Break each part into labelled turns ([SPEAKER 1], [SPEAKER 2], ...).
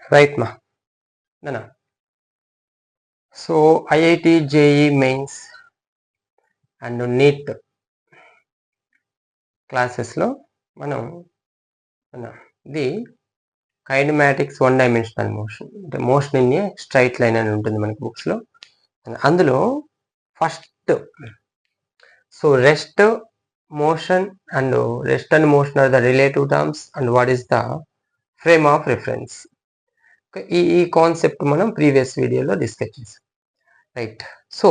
[SPEAKER 1] Right, ma. No. So IIT JEE mains and NEET classes lo మనం ఇది kinematics one dimensional motion అంటే motion in a straight line అని ఉంటుంది మనకి books లో. అందులో first so rest motion and rest and motion are the relative terms and what is the frame of reference. ఈ concept మనం ప్రీవియస్ వీడియోలో discuss చేసాం. Right. So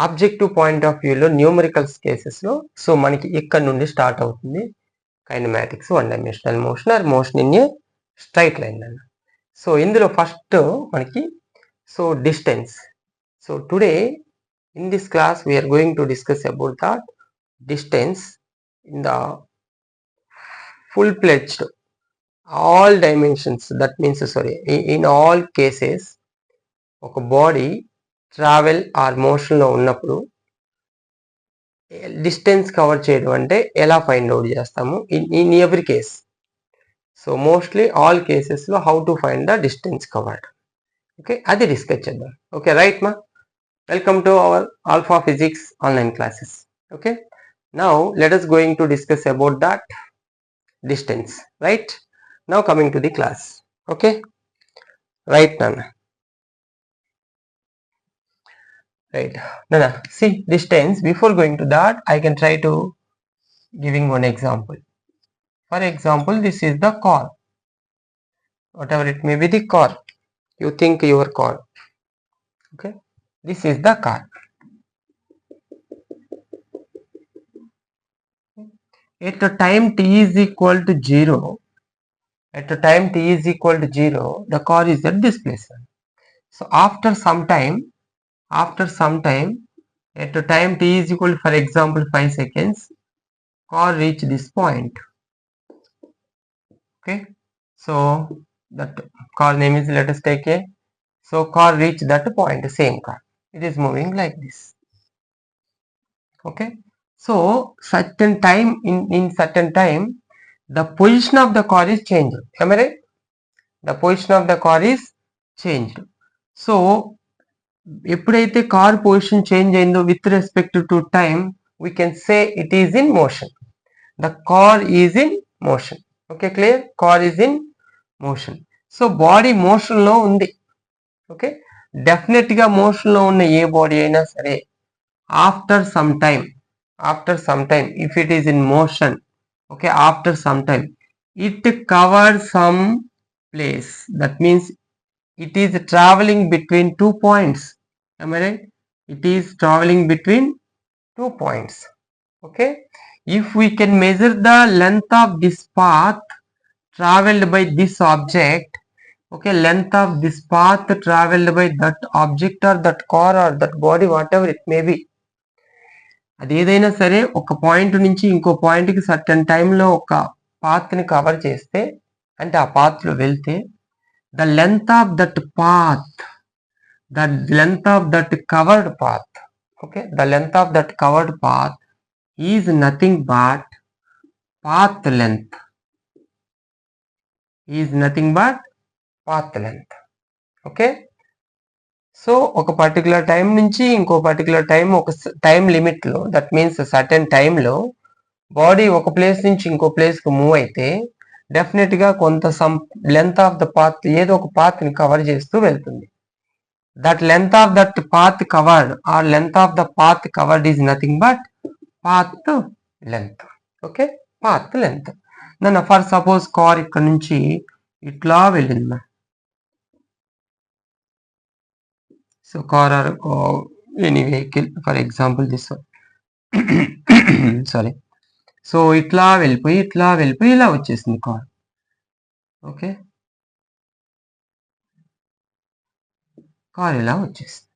[SPEAKER 1] objective point of వ్యూలో న్యూమరికల్స్ కేసెస్లో సో మనకి ఇక్కడ నుండి స్టార్ట్ అవుతుంది kinematics one dimensional motion are motion in a straight line అన్న. సో ఇందులో ఫస్ట్ మనకి so distance. So today in this class we are going to discuss about that distance in the full fledged all dimensions, that means in all cases ఒక body travel or motion లో ఉన్నప్పుడు distance cover చేయడం అంటే ఎలా find out చేస్తాము in every case. So mostly all cases లో how to find the distance covered. Okay, అది discuss చేద్దాం. ఓకే రైట్ మా. Welcome to our alpha physics online classes. Okay, now let us going to discuss about that distance. Right, now coming to the class. Okay, right Nana. Right, Nana, see distance. Before going to that, I can try to giving one example. For example, this is the car, whatever it may be the car, you think your car. Okay, this is the car. At the time t is equal to 0, at the time t is equal to 0, the car is at this place. So after some time, at the time t is equal to, for example, 5 seconds, car reach this point. Okay, so that car name is, let us take a, so car reach that point, same car, it is moving like this. Okay, so certain time, in certain time the position of the car is changed. Am I right? The position of the car is changed. So ఎప్పుడైతే car position change అయిందో with respect to time we can say it is in motion. The car is in motion. Okay, clear? Car is in motion. So body motion లో ఉంది. Okay, definite గా motion లో ఉన్న ఏ body అయినా సరే after some time if it is in motion, okay, after some time it cover some place. That means it is traveling between 2 points. Am I right? It is traveling between 2 points. Okay, if we can measure the length of this path traveled by this object, okay, length of this path traveled by that object or that car or that body, whatever it may be, అది ఏదైనా సరే ఒక point నుంచి ఇంకో point కి certain టైంలో ఒక path ని కవర్ చేస్తే, అంటే ఆ పాత్ లో వెళ్తే, the length of that path, the length of that covered path, okay, the length of that covered path is nothing but path length, is nothing but path length. Okay, so ఒక particular time నుంచి ఇంకో particular time, ఒక time limit లో, that means certain టైంలో body ఒక place నుంచి ఇంకో place కు మూవ్ అయితే డెఫినెట్ గా కొంత some length of the path, ఏదో ఒక పాత్ ని కవర్ చేస్తూ వెళ్తుంది. That length of that path covered or length of the path covered is nothing but path length. Okay, path length. నన్ను ఫర్ సపోజ్ కార్ ఇక్కడ నుంచి ఇట్లా వెళ్ళింది. So car or any vehicle, for example this one, sorry. So ఇట్లా వెళ్ళిపోయి ఇలా వచ్చేసింది car. Okay, car ఇలా వచ్చేసింది.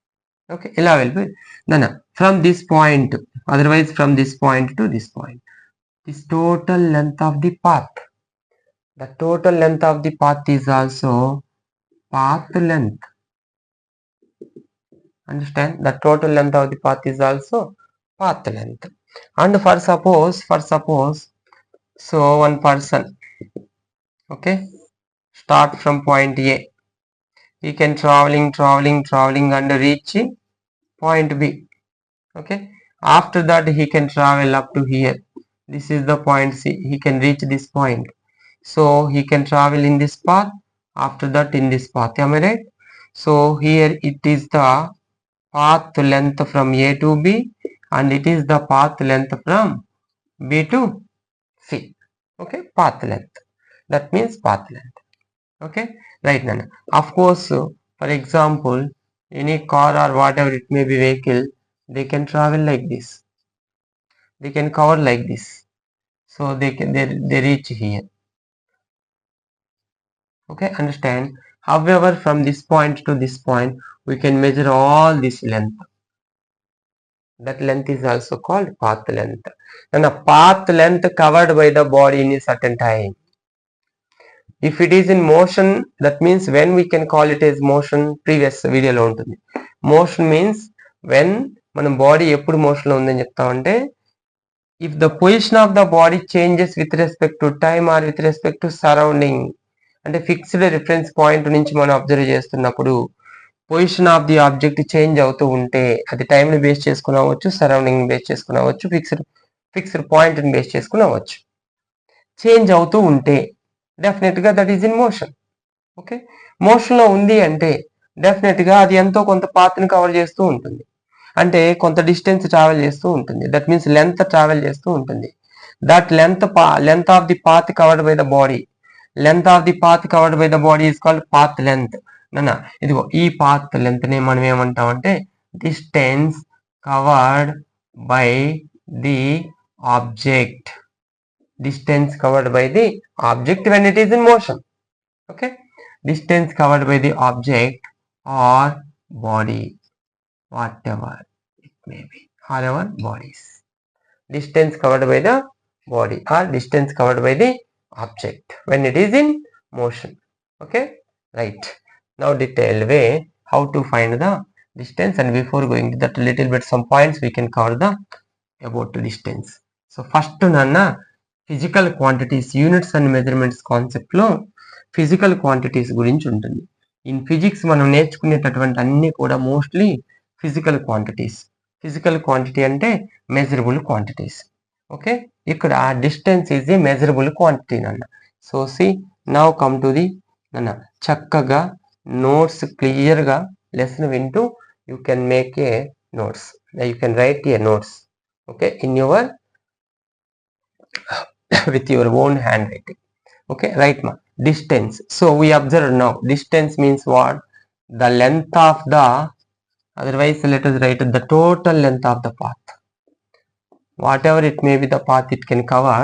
[SPEAKER 1] ఓకే, ఇలా వెళ్ళిపోయి నన్ను from this point, otherwise from this point to this point, this total length of the path, the total length of the path is also path length. Understand? The total length of the path is also path length. And for suppose so one person, okay, start from point A. He can traveling and reach point B. Okay. After that he can travel up to here. This is the point C. He can reach this point. So he can travel in this path. After that in this path. Am I right? So here it is the path length from A to B and it is the path length from B to C. Okay. Path length. That means path length. Okay. Right, Nana. Of course, for example, any car or whatever it may be vehicle, they can travel like this. They can cover like this. So they reach here. Okay, understand? However, from this point to this point, we can measure all this length. That length is also called path length. And a path length covered by the body in a certain time. If it is in motion, that means when we can call it as motion, previous video lo untundi. Motion means when మన body ఎప్పుడు motion లో ఉందని చెప్తామంటే if the position of the body changes with respect to time or with respect to surrounding, అంటే fixed reference point నుంచి మనం observe చేస్తున్నప్పుడు position of the object change అవుతూ ఉంటే అది టైంని బేస్ చేసుకుని అవ్వచ్చు, సరౌండింగ్ బేస్ చేసుకుని అవ్వచ్చు, ఫిక్స్డ్ పాయింట్ని బేస్ చేసుకుని అవ్వచ్చు. చేంజ్ అవుతూ ఉంటే డెఫినెట్గా that is in motion. Okay, మోషన్లో ఉంది అంటే డెఫినెట్గా అది ఎంతో కొంత పాత్ని కవర్ చేస్తూ ఉంటుంది, అంటే కొంత డిస్టెన్స్ ట్రావెల్ చేస్తూ ఉంటుంది. దట్ మీన్స్ లెంత్ ట్రావెల్ చేస్తూ ఉంటుంది. That length of the path covered by the body, length of the path covered by the body is called path length. నానా ఇదిగో ఈ పాత్ లెంత్ ని మనం ఏమంటామంటే distance covered by the object. Distance covered by the object when it is in motion. Okay, distance covered by the object or body, whatever it may be, or our bodies. Distance covered by the body or distance covered by the object when it is in motion. Okay, right. Now detailed way how to find the distance, and before going to that little bit some points we can cover the about the distance. So first nana physical quantities, units and measurements కాన్సెప్ట్లో physical quantities గురించి ఉంటుంది. In physics మనం నేర్చుకునేటటువంటి అన్నీ కూడా mostly physical quantities. Physical quantity అంటే measurable quantities. Okay, ఇక్కడ distance is a measurable quantity నాన్న. So see now come to the నాన్న, చక్కగా నోట్స్ క్లియర్గా లెసన్ వింటూ you can make a notes, you can write a notes. Okay, in your with your own handwriting. Okay, right ma. Distance. So we observe now distance means what? The length of the, otherwise let us write the total length of the path. Whatever it may be the path it can cover,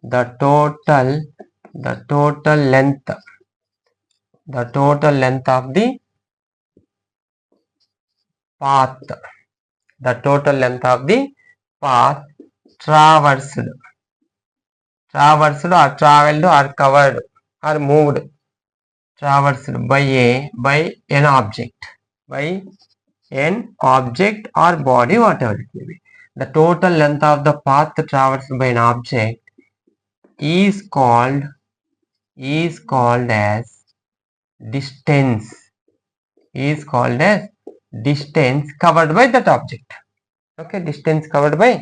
[SPEAKER 1] the total length of the path, the total length of the path traversed or traveled or covered or moved, traversed by an object, or body, whatever it may be. The total length of the path traversed by an object is called as distance, covered by that object. Okay, distance covered by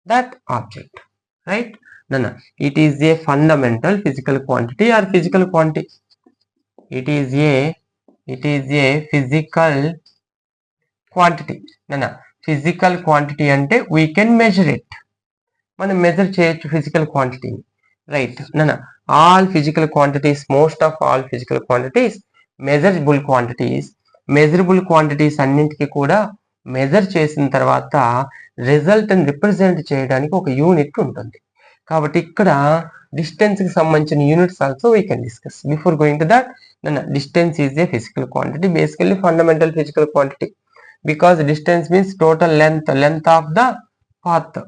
[SPEAKER 1] that object, right? No, it is a fundamental physical quantity or physical quantity. It is a physical quantity. No, physical quantity ante we can measure it. మనం measure చేయొచ్చు physical quantity, right? No, all physical quantities, most of all physical quantities measurable quantities. measurable quantities అన్నింటికి కూడా measure చేసిన తర్వాత result ని represent చేయడానికి ఒక unit ఉంటుంది. కాబట్టి ఇక్కడ డిస్టెన్స్ కి సంబంధించిన units also we can discuss. Before going to that, distance is a physical quantity, basically fundamental physical quantity, because distance means total length of the path.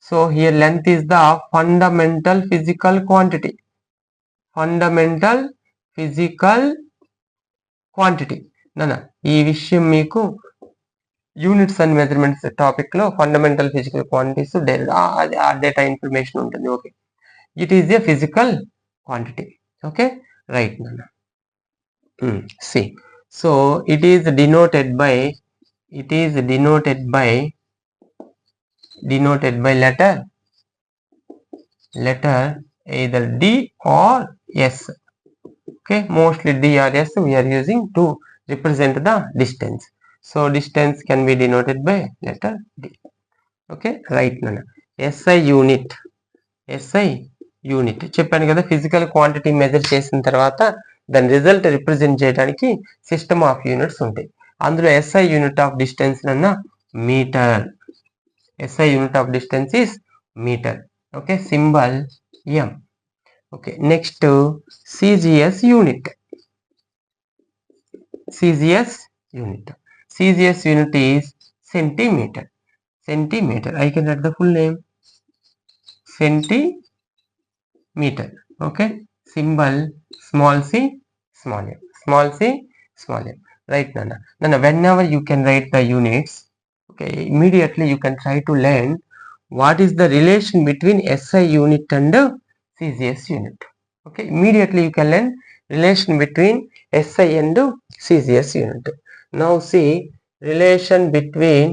[SPEAKER 1] So here length is the fundamental physical quantity, ఈ విషయం మీకు units and measurements topic లో fundamental physical quantities data information ఉంటుంది. Okay, it is a physical quantity. Okay, right నాన్న. See, so it is denoted by letter either D or S. Okay, mostly D or S we are using to represent the distance. So distance can be denoted by letter D. Okay, right nana. SI unit చెప్పాను కదా, physical quantity measure చేసిన తర్వాత దాని result represent చేయడానికి system of units ఉంటాయి. అందులో SI unit of distance అన్న metre. SI unit of distance is metre. Okay, symbol M. Okay, next CGS unit. CGS unit is centimeter. I can write the full name centimeter. Okay, symbol small c small m. Right nana. Whenever you can write the units, okay, immediately you can try to learn what is the relation between SI unit and CGS unit. Okay, immediately you can learn relation between SI and CGS unit. Now see relation between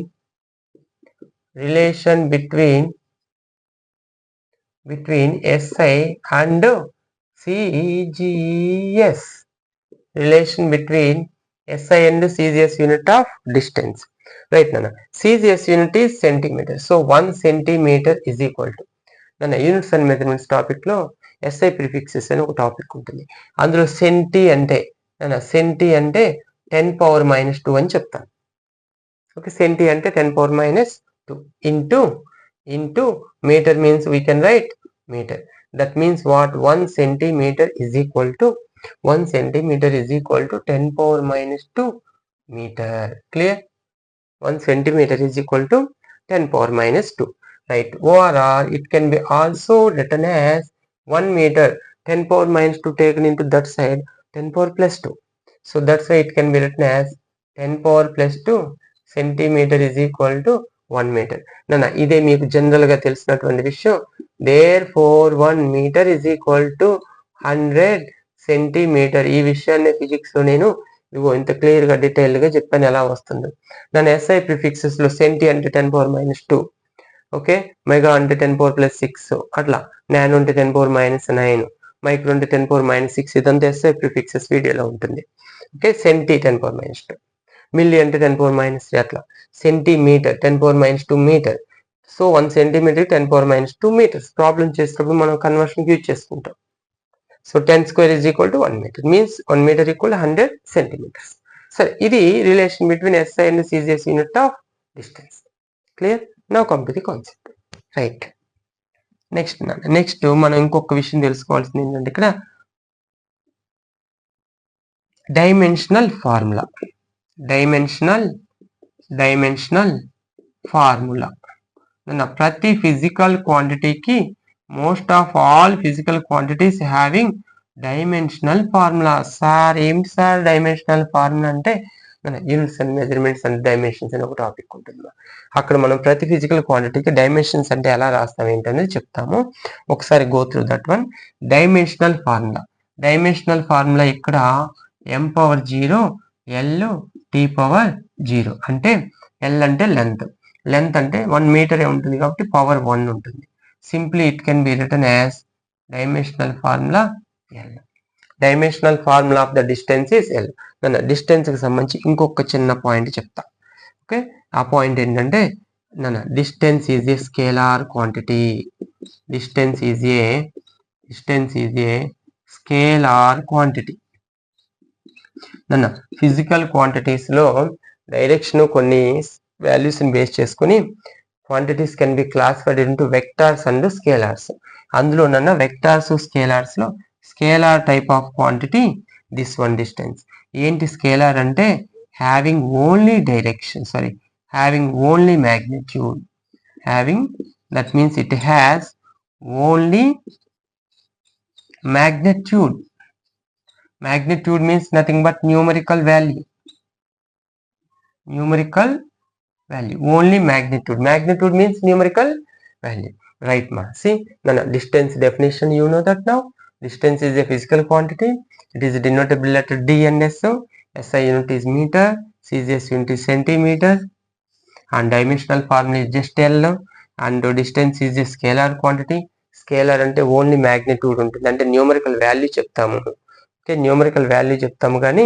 [SPEAKER 1] SI and CGS. Relation between SI and CGS unit of distance. Right nana. CGS unit is centimeter. So 1 centimeter is equal to nana units and measurements topic lo SI prefixes అని ఒక topic ఉంటుంది. అందులో సెంటి అంటే 10 power minus 2 అని చెప్తాను. Okay, సెంటి అంటే 10 power minus 2 into meter means we can write meter. That means what? 1 centimeter is equal to 10 power minus 2 meter. Clear? 1 centimeter is equal to 10 power minus 2. Right? Or it can be also written as 1 meter 10 power minus 2 taken into that side 10 power plus 2. So that's why it can be written as 10 power plus 2 centimeter is equal to 1 meter. Nana, ఇదే మీకు general గా తెలిసినటువంటి విషయం. Therefore 1 meter is equal to 100 centimeter. ఈ విషయాన్ని physics లో నేను ఇగో ఇంత క్లియర్ గా డీటెయిల్ గా చెప్పాను ఎలా వస్తుంది. దాని SI ప్రిఫిక్సెస్ లో సెంటి అంటే 10 power minus 2, ఓకే, మెగా అంటే 10 power plus 6, అట్లా నానో అంటే 10 power minus 9, మైక్రో అంటే 10 power minus 6. ఇదంతా SI ప్రిఫిక్సెస్ వీడియోలో ఉంటుంది. Okay, centi 10 power minus 2, milli అంటే 10 power minus 3, అట్లా centimetre 10 power minus 2 metre. So 1 centimetre 10 power minus 2 metres. Problem చేసేటప్పుడు మనం కన్వర్షన్ యూజ్ చేసుకుంటాం. So 10 square is equal to 1 meter means 1 meter equal to 100 centimeters. సరే, ఇది relation between SI and CGS unit of distance. Clear? Now come to the concept. Right, next మనం ఇంకొక విషయం తెలుసుకోవాల్సింది ఏంటంటే ఇక్కడ డైమెన్షనల్ ఫార్ములా. ప్రతి ఫిజికల్ క్వాంటిటీకి most of all physical quantities having dimensional formula. Sir ఏంటి సార్ డైమెన్షనల్ ఫార్ములా అంటే units and measurements and dimensions అని ఒక టాపిక్ ఉంటుంది. అక్కడ మనం ప్రతి ఫిజికల్ క్వాంటిటీకి డైమెన్షన్స్ అంటే ఎలా రాస్తాం ఏంటనేది చెప్తాము. ఒకసారి go through that one. Dimensional formula ఇక్కడ m power 0 l t power 0 అంటే l అంటే లెంత్ అంటే 1 మీటర్ ఉంటుంది కాబట్టి పవర్ 1 ఉంటుంది. Simply it can be written as dimensional formula l. Dimensional formula of the distance is l. Distance కి సంబంధించి ఇంకొక చిన్న పాయింట్ చెప్తా. ఓకే, ఆ పాయింట్ ఏంటంటే distance is A scalar quantity. Distance is A scalar quantity. Physical quantities లో direction కొన్ని values ని బేస్ చేసుకుని quantities can be classified into vectors and scalars. అందులో వెక్టార్స్ స్కేలార్స్ లో scalar type of quantity this one distance. ఏంటి scalar అంటే having only magnitude. That means it has only magnitude. Magnitude means nothing but numerical value. Only magnitude. Magnitude means numerical value. Right ma? See, distance definition you know that now. Distance is a physical quantity. It is denoted by letter D and SO. SI unit is meter. CGS unit is centimeter. And dimensional formula is just L. And distance is a scalar quantity. Scalar ante only magnitude ఉంటుంది, అంటే numerical value చెప్తాము. Okay, numerical value చెప్తాము కానీ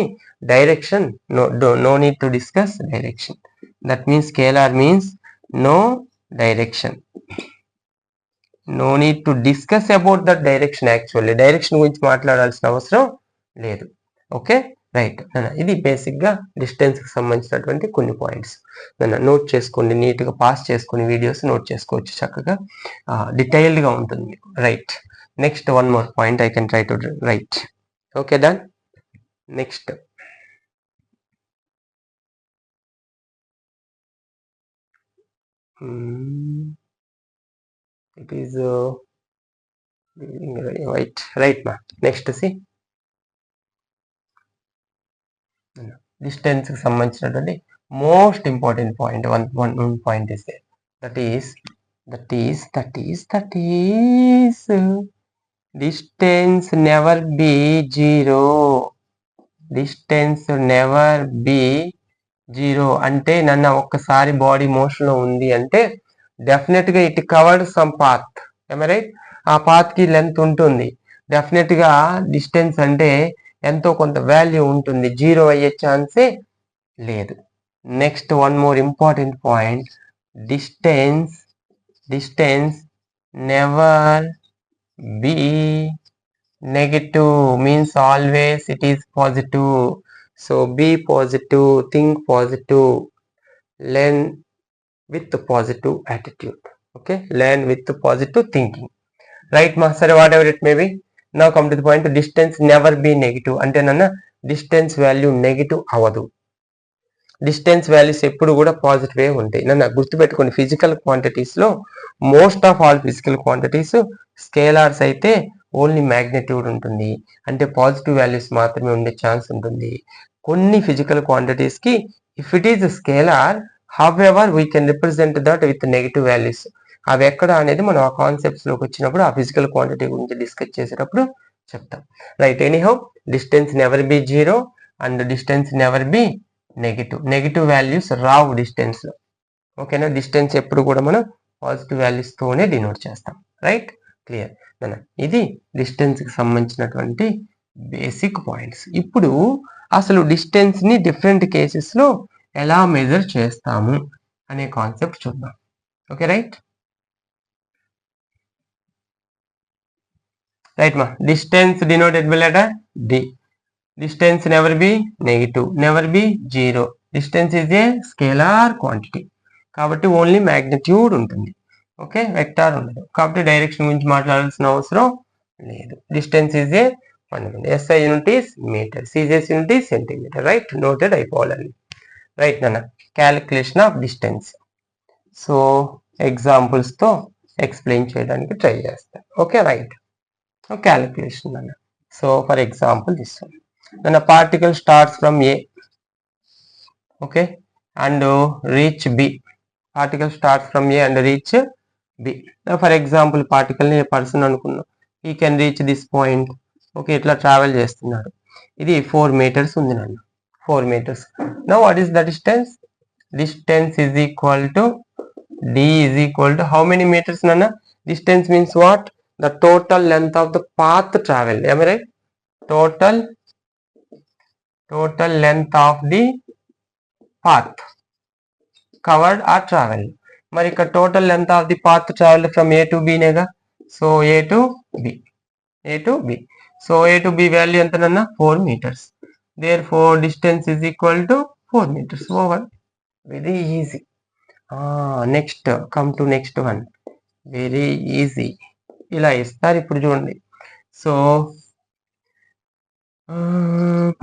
[SPEAKER 1] direction no need to discuss direction. That means scalar means no direction. No need to discuss about that direction. Actually direction గురించి మాట్లాడాల్సిన అవసరం లేదు. Okay right, ఇది బేసిక్ గా డిస్టెన్స్ కి సంబంధించినటువంటి కొన్ని పాయింట్స్ నోట్ చేసుకోండి, నీట్ గా పాస్ చేసుకుని వీడియోస్ నోట్ చేసుకోవచ్చు, చక్కగా డీటెయిల్డ్ గా ఉంటుంది మీకు. Right, next one more point I can try to right. Okay done. Next it is right ma. Next see, distance కి సంబంధించినటువంటి most important point one point is there, that is distance never be zero. Distance never be zero అంటే నన్ను ఒక్కసారి body motion లో ఉంది అంటే definite గా it covered some path, right? ఆ పాత్ కి లెంత్ ఉంటుంది, డెఫినెట్ గా డిస్టెన్స్ అంటే ఎంతో కొంత వాల్యూ ఉంటుంది, జీరో అయ్యే ఛాన్సే లేదు. Next one more important point, distance never be negative, means always it is positive. So be positive, think positive, learn with positive attitude. Okay, learn with positive thinking. Right master, whatever it may be. Now come to the point, distance never be negative. Ante nanna distance value negative avadu. Distance values ఎప్పుడు కూడా positive ఏ ఉంటాయి. నన్ను గుర్తుపెట్టుకోండి, physical quantities లో most of all physical quantities scalars అయితే only magnitude ఉంటుంది, అంటే positive values మాత్రమే ఉండే ఛాన్స్ ఉంటుంది. కొన్ని ఫిజికల్ క్వాంటిటీస్ కి if it is scalar, however we can represent that with negative values. అవి ఎక్కడ అనేది మనం ఆ కాన్సెప్ట్స్ లోకి వచ్చినప్పుడు, ఆ ఫిజికల్ క్వాంటిటీ గురించి డిస్కస్ చేసేటప్పుడు చెప్తాం. Right, anyhow distance never be zero and distance never be negative values Rao distance లో. ఓకేనా, డిస్టెన్స్ ఎప్పుడు కూడా మనం పాజిటివ్ వాల్యూస్ తోనే డినోట్ చేస్తాం. Right, clear. ఇది డిస్టెన్స్ కి సంబంధించినటువంటి బేసిక్ పాయింట్స్. ఇప్పుడు అసలు డిస్టెన్స్ ని డిఫరెంట్ కేసెస్ లో ఎలా మెజర్ చేస్తాము అనే కాన్సెప్ట్ చూద్దాం. ఓకే రైట్ మా. Distance denoted by letter D. Distance never be negative, never be zero. Distance is a scalar quantity కాబట్టి ఓన్లీ మ్యాగ్నిట్యూడ్ ఉంటుంది. ఓకే, వెక్టార్ ఉండదు కాబట్టి డైరెక్షన్ గురించి మాట్లాడాల్సిన అవసరం లేదు. Distance is a fundamental. SI unit is meter, CGS unit is centimeter. Right, noted అయిపోవాలండి. Right నాన్న, calculation of distance. So examples తో ఎక్స్ప్లెయిన్ చేయడానికి ట్రై చేస్తాను. ఓకే రైట్, క్యాలిక్యులేషన్ అన్న. So for example this one. Then a particle starts from A, okay, and reach B. Particle starts from A and reach B. Now for example, particle ni a person anukunna, he can reach this point. Okay, itla travel chestunnadu. Idi 4 meters undi nanna, 4 meters. Now what is the distance? Distance is equal to D is equal to how many meters nanna? Distance means what? The total length of the path traveled. Am I right? Total length of the path covered or traveled. మరి ఇక్కడ total length of the path travel from A to B నేగా. So A to B. So A to B value ఎంతనన్నా 4 meters. Therefore distance is equal to 4 meters. Over, very easy. Next come to next one, very easy. ఇలా ఇస్తారు ఇప్పుడు చూడండి. So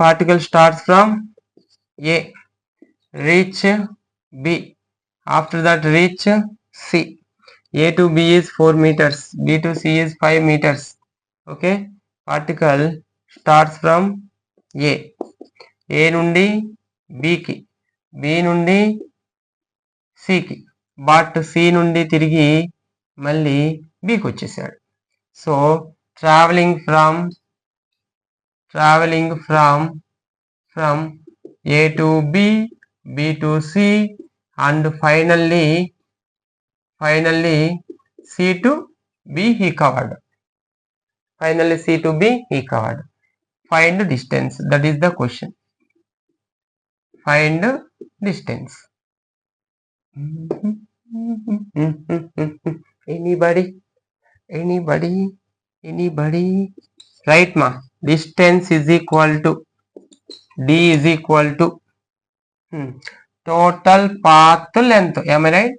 [SPEAKER 1] particle starts from A, reach B, after that reach C. A to B is 4 meters, B to C is 5 meters. Okay, particle starts from A నుండి B కి, B నుండి C కి, but C నుండి తిరిగి మళ్ళీ B కి వచ్చేసాడు. So traveling from A to B, B to C, and finally C to B he covered. Finally C to B he covered. Find distance. That is the question. Find distance. Anybody? Right ma? Distance is equal to D is equal to total path length. Am I right?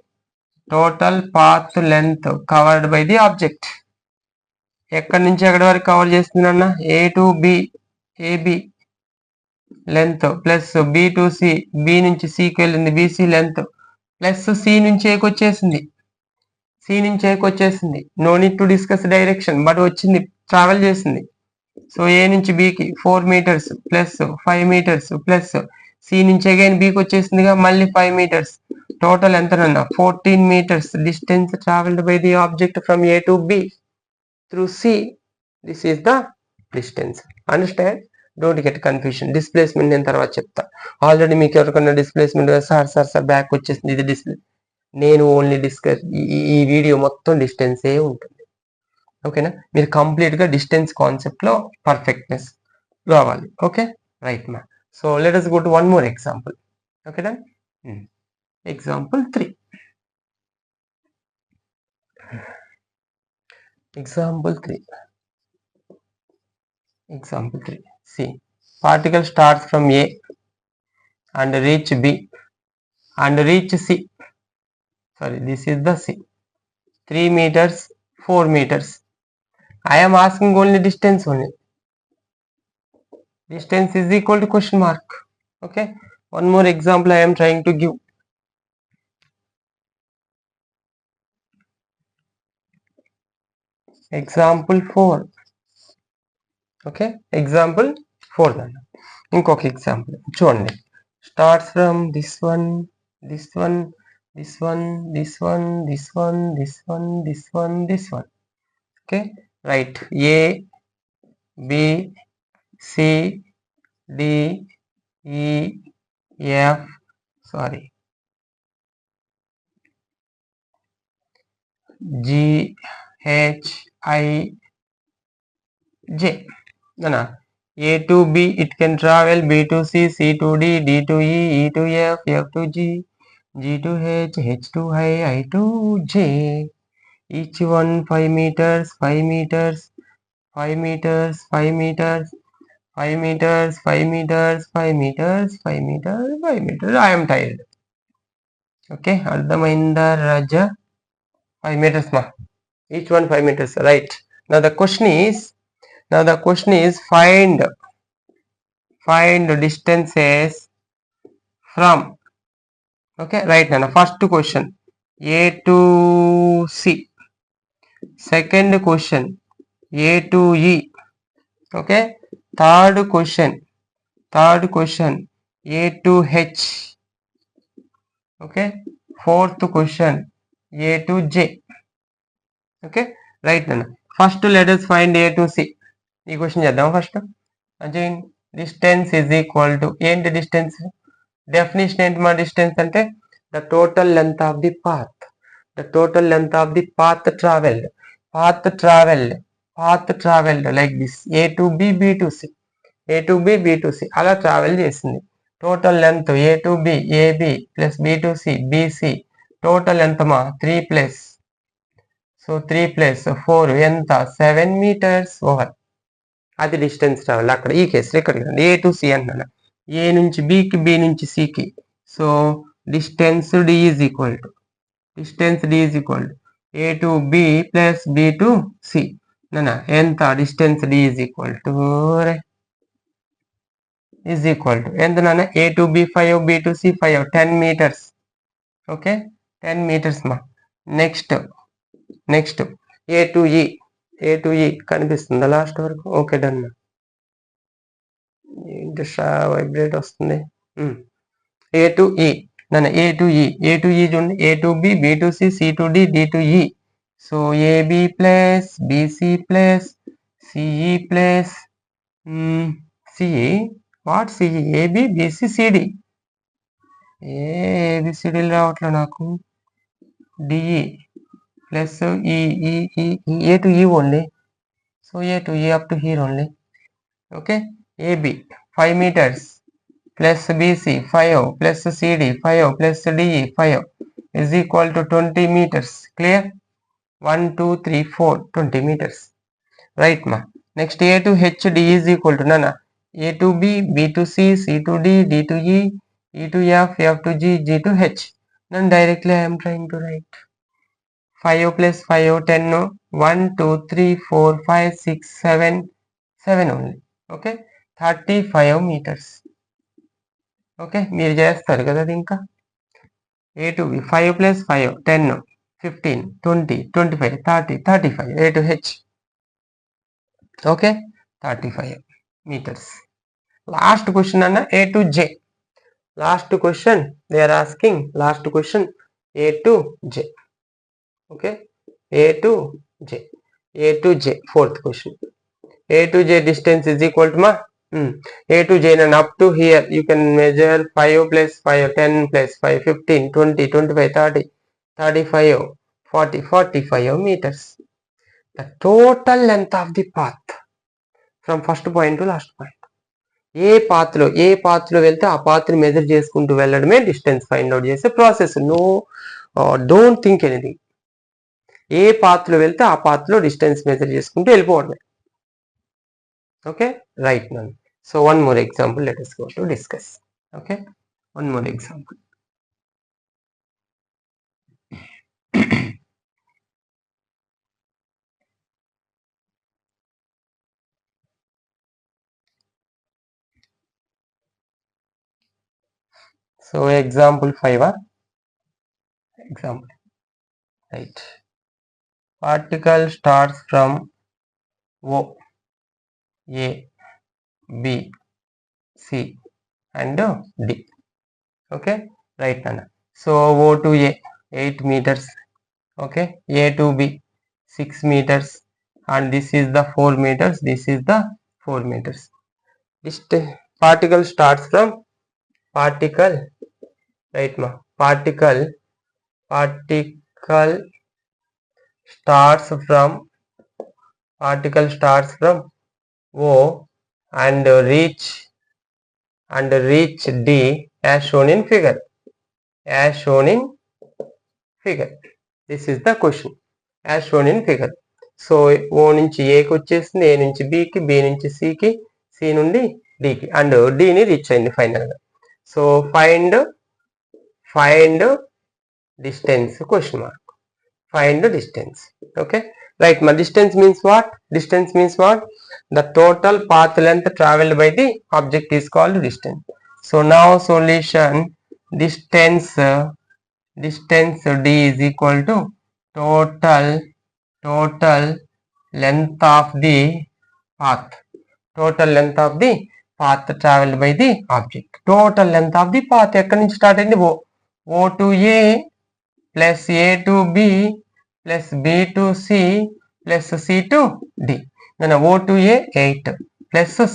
[SPEAKER 1] Total path length covered by the object. ఎక్కడి నుంచి ఎక్కడి వరకు cover చేస్తుందన్న A to B AB length plus B to C B నుంచి Cకి వెళ్ళింది BC length plus C నుంచి Aకి వచ్చేసింది. No need to discuss direction but వచ్చింది, ట్రావెల్ చేసింది. సో A నుంచి Bకి 4 meters plus 5 meters plus C నుంచి అగైన్ Bకి వచ్చేసిందిగా మళ్ళీ 5 మీటర్స్. టోటల్ ఎంతనన్నా 14 meters distance traveled by the object from A to B through C. This is the distance. Understand? Don't get confusion. Displacement నేను తర్వాత చెప్తా. ఆల్రెడీ మీకు ఎవరికన్నా డిస్ప్లేస్మెంట్ సార్ బ్యాక్ వచ్చేసింది ఇది డిస్ప్లే. నేను ఓన్లీ డిస్కస్ ఈ వీడియో మొత్తం డిస్టెన్సే ఉంటుంది. ఓకేనా? మీరు కంప్లీట్గా డిస్టెన్స్ కాన్సెప్ట్లో పర్ఫెక్ట్నెస్ రావాలి. Okay right ma'am. So let us go to one more example. Okay done? Example 3. Example 3. See, particle starts from A and reach B and reach C. Sorry, this is the C. 3 meters, 4 meters. I am asking only distance only. Distance is equal to question mark. Okay. One more example I am trying to give. Example 4. Okay. Example 4. ఇంకొక example చూడండి. Starts from this one, this one, this one, this one, this one, this one, this one, this one. Okay. Right. A, B, C, D, E, F. Sorry. G, H, I, J. No, no. A to B, it can travel. B to C, C to D, D to E, E to F, F to G, G to H, H to I to J. Each one 5 meters, 5 meters, 5 meters, 5 meters, 5 meters, 5 meters, 5 meters, 5 meters, 5 meters. I am tired. Okay, Ardhamainda Raja. 5 meters ma. Each one 5 meters. Right. Now the question is find distances from. Okay, right now first question A to C. Second question A to E. Okay, third question A to H. Okay, fourth question A to J. Okay, right now first let us find A to C. ఈ question చేద్దాం first. Again distance is equal to ఏంటి distance definition ఏంటి మా distance అంటే the total length of the path travelled like this A to B, B to C అలా travel చేసింది. Total length A to B AB plus B to C BC total ఎంత మా 3 plus 4 ఎంత 7 meters over. అది distance travel అక్కడ ఈ కేసులో ఇక్కడ A to C అంటున్నాను. A నుంచి Bకి B నుంచి Cకి. So distance D is equal to A to B plus B to C. ఎంత distance D is equal to ఎంత నాన్న A to B 5 B to C 5 10 meters. Okay 10 meters మా. Next A to E కనిపిస్తుందా last వరకు? Okay done. ఏంటి vibrate వస్తుంది. A to E చూడండి. A to B B to C C to D D to E. So AB plus BC plus CE plus CE. What CE? AB, BC, CD. ABCD రావట్లే నాకు. DE plus A to E only. So A to E up to here only. Okay. AB 5 meters plus BC 5 plus CD 5 plus DE 5 is equal to 20 meters. Clear? 1, 2, 3, 4, 20 meters. Right ma. Next A to H, D is equal to nana. A to B, B to C, C to D, D to E, E to F, F to G, G to H. Then directly I am trying to write 5 plus 5, 10, 1, 2, 3, 4, 5, 6, 7, 7 only. Okay. 35 meters. Okay, మీరు చేస్తారు కదా అది. ఇంకా A to B 5 plus 5 10 15 20 25 30 35 A to H. Okay, 35 meters. Last question అన్న A to J. Last question they are asking. Last question A to J. Okay, A to J. A to J. Fourth question. A to J distance is equal to A to J, and up to here you can measure 5 plus 5, 10 plus 5, 15, 20, 25, 30, 35, 40, 45 meters. The total length of the path from first point to last point. ఏ పాత్లో వెళ్తే ఆ పాత్ని measure చేసుకుంటూ వెళ్ళడమే distance find out చేసే process. No don't think anything. ఏ పాత్లో వెళ్తే ఆ పాత్లో డిస్టెన్స్ మెజర్ చేసుకుంటూ వెళ్ళిపోవడమే. ఓకే, రైట్ నన్. So one more example, let us go to discuss. Okay, one more example. So example 5. Example, right. Particle starts from O, A, B, C and D. Okay, right Nana. So O to A 8 meters. Okay, A to B 6 meters, and this is the 4 meters, this is the 4 meters. This particle starts from particle, right ma, particle starts from O and reach D as shown in figure. This is the question, as shown in figure. So O నుంచి Aకి వచ్చేసింది, A నుంచి Bకి, B నుంచి Cకి, C నుండి Dకి, and Dని reach అయింది final గా. So find distance question mark. Find the distance. Okay, right. My distance means what? Distance means what? The total path length traveled by the object is called distance. So now solution, distance D is equal to total length of the path. Total length of the path traveled by the object. Total length of the path ఎక్కడి నుంచి start అయింది? O to A plus A to B plus B to C plus C to D. Then O to A 8 plus 6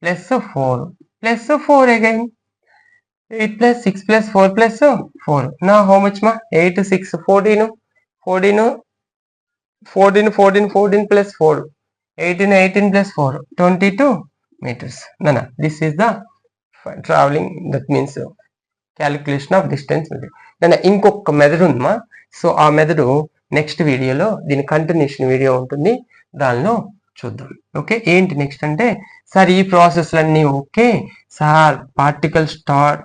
[SPEAKER 1] plus 4 plus 4 again. 8 plus 6 plus 4 plus 4. Now how much ma? 8, 6, 14 plus 4. 18 plus 4. 22 meters. Nana, this is the traveling, that means calculation of distance method. Nana, ఇంకొక method ఉందమ్మా. So ఆ method next వీడియోలో, దీని continuation video ఉంటుంది, దానిలో చూద్దాం. Okay, ఏంటి next అంటే, సార్ ఈ ప్రాసెస్లన్నీ okay sir, particle start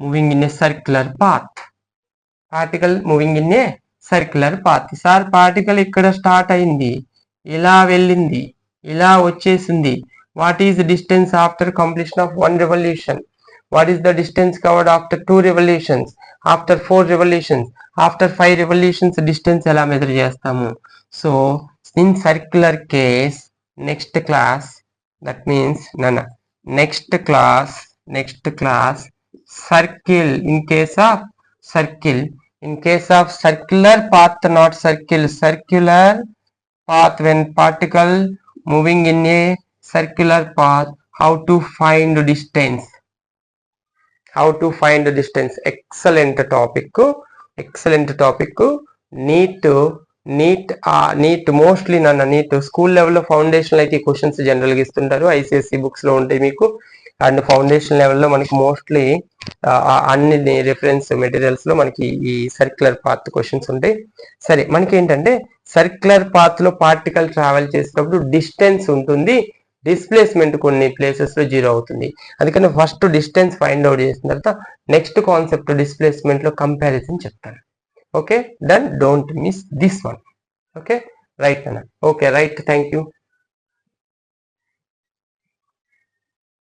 [SPEAKER 1] moving in a circular path. Sir particle ఇక్కడ స్టార్ట్ అయింది, ఇలా వెళ్ళింది, ఇలా వచ్చేసింది. What is the distance after completion of 1 revolution? What is the distance covered after 2 revolutions? After 4 revolutions? After 5 revolutions distance ఎలా measure చేస్తాము? So in circular case, next class, that means next class circle. In case of circular path, not circular path, when particle moving in a circular path, how to find distance. How to find distance, excellent topic. NEET mostly NEET school లెవెల్లో foundation అయితే ఈ questions జనరల్గా ఇస్తుంటారు, ICSC books లో ఉంటాయి మీకు. And foundation లెవెల్లో మనకి మోస్ట్లీ అన్ని రిఫరెన్స్ మెటీరియల్స్ లో మనకి ఈ సర్క్యులర్ పాత్ క్వశ్చన్స్ ఉంటాయి. సరే, మనకి ఏంటంటే సర్క్యులర్ పాత్ లో పార్టికల్ ట్రావెల్ చేసేటప్పుడు డిస్టెన్స్ ఉంటుంది, డిస్ప్లేస్మెంట్ కొన్ని ప్లేసెస్ లో 0 అవుతుంది. అందుకని ఫస్ట్ డిస్టెన్స్ ఫైండ్ అవుట్ చేసిన తర్వాత నెక్స్ట్ కాన్సెప్ట్ డిస్ప్లేస్మెంట్ లో కంపారిజన్ చెప్తాను. Okay, done. Don't miss this one. Okay, right అన్న. Okay, right, thank you.